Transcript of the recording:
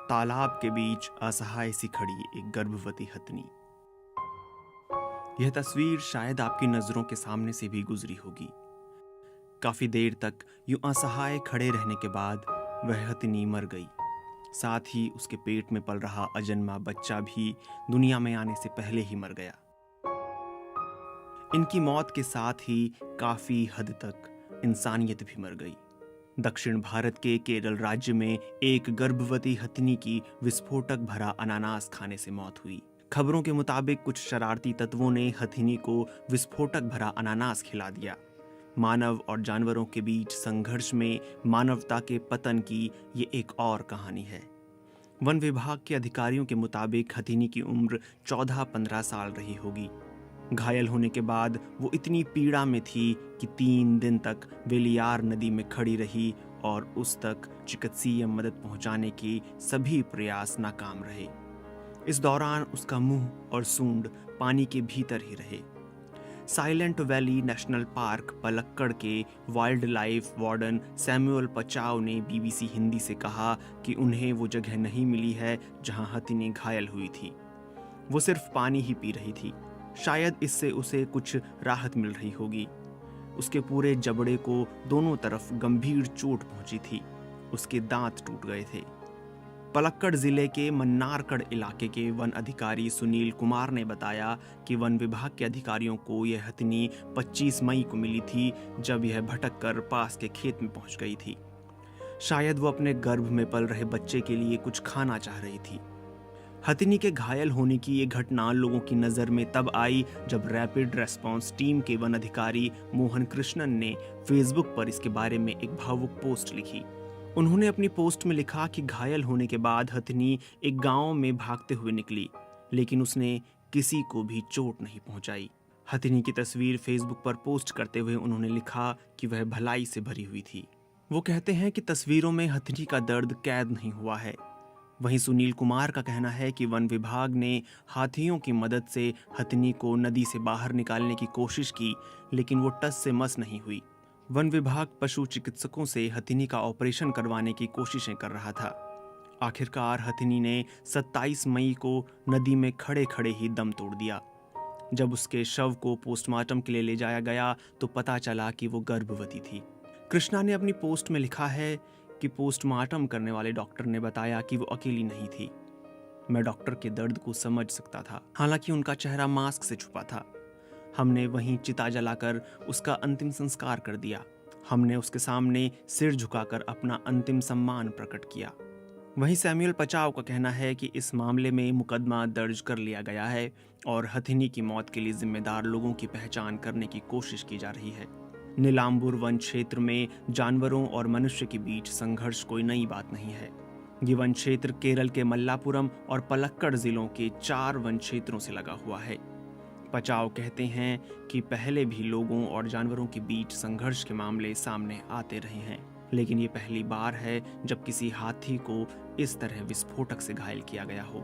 तालाब के बीच असहाय सी खड़ी एक गर्भवती हथनी। यह तस्वीर शायद आपकी नजरों के सामने से भी गुजरी होगी। काफी देर तक यूं असहाय खड़े रहने के बाद वह हथनी मर गई। साथ ही उसके पेट में पल रहा अजन्मा बच्चा भी दुनिया में आने से पहले ही मर गया। इनकी मौत के साथ ही काफी हद तक इंसानियत भी मर गई। दक्षिण भारत के केरल राज्य में एक गर्भवती हथनी की विस्फोटक भरा अनानास खाने से मौत हुई। खबरों के मुताबिक कुछ शरारती तत्वों ने हथनी को विस्फोटक भरा अनानास खिला दिया। मानव और जानवरों के बीच संघर्ष में मानवता के पतन की ये एक और कहानी है। वन विभाग के अधिकारियों के मुताबिक हथनी की उम्र 14-15 साल रही होगी। घायल होने के बाद वो इतनी पीड़ा में थी कि 3 दिन तक वेलियार नदी में खड़ी रही और उस तक चिकित्सीय मदद पहुंचाने के सभी प्रयास नाकाम रहे। इस दौरान उसका मुंह और सूंड पानी के भीतर ही रहे। Silent valley national park Palakkad के वाइल्ड लाइफ वार्डन सैमुअल पचाव ने बीबीसी हिंदी से कहा कि उन्हें वो जगह नहीं मिली है जहां हथनी घायल हुई थी। वो सिर्फ पानी ही पी रही थी। शायद इससे उसे कुछ राहत मिल रही होगी। उसके पूरे जबड़े को दोनों तरफ गंभीर चोट पहुंची थी। उसके दांत टूट गए थे। पलक्कड़ जिले के मन्नारकड़ इलाके के वन अधिकारी सुनील कुमार ने बताया कि वन विभाग के अधिकारियों को यह हथनी 25 मई को मिली थी, जब यह भटक कर पास के खेत में पहुंच गई थी। शायद वो अपने गर्भ में पल रहे बच्चे के लिए कुछ खाना चाह रही थी। हथनी के घायल होने की ये घटना लोगों की नजर में तब आई जब रैपिड रेस्पॉन्स टीम के वन अधिकारी मोहन कृष्णन ने फेसबुक पर इसके बारे में एक भावुक पोस्ट लिखी। उन्होंने अपनी पोस्ट में लिखा कि घायल होने के बाद हथनी एक गांव में भागते हुए निकली, लेकिन उसने किसी को भी चोट नहीं पहुंचाई। हथनी की तस्वीर फेसबुक पर पोस्ट करते हुए उन्होंने लिखा कि वह भलाई से भरी हुई थी। वो कहते हैं कि तस्वीरों में हथनी का दर्द कैद नहीं हुआ है। वहीं सुनील कुमार का कहना है कि वन विभाग ने हाथियों की मदद से हथनी को नदी से बाहर निकालने की कोशिश की, लेकिन वो टस से मस नहीं हुई। वन विभाग पशु चिकित्सकों से हथनी का ऑपरेशन करवाने की कोशिशें कर रहा था। आखिरकार हथनी ने 27 मई को नदी में खड़े खड़े ही दम तोड़ दिया। जब उसके शव को पोस्टमार्टम के लिए ले जाया गया तो पता चला कि वो गर्भवती थी। कृष्णा ने अपनी पोस्ट में लिखा है कि पोस्टमार्टम करने वाले डॉक्टर ने बताया कि वो अकेली नहीं थी। मैं डॉक्टर के दर्द को समझ सकता था, हालांकि उनका चेहरा मास्क से छुपा था। हमने वहीं चिता जलाकर उसका अंतिम संस्कार कर दिया। हमने उसके सामने सिर झुकाकर अपना अंतिम सम्मान प्रकट किया। वहीं सैमुअल पचाव का कहना है कि इस मामले में मुकदमा दर्ज कर लिया गया है और हथनी की मौत के लिए जिम्मेदार लोगों की पहचान करने की कोशिश की जा रही है। नीलांबूर वन क्षेत्र में जानवरों और मनुष्य के बीच संघर्ष कोई नई बात नहीं है। ये वन क्षेत्र केरल के मल्लापुरम और पलक्कड़ जिलों के 4 वन क्षेत्रों से लगा हुआ है। पचाव कहते हैं कि पहले भी लोगों और जानवरों के बीच संघर्ष के मामले सामने आते रहे हैं, लेकिन ये पहली बार है जब किसी हाथी को इस तरह विस्फोटक से घायल किया गया हो।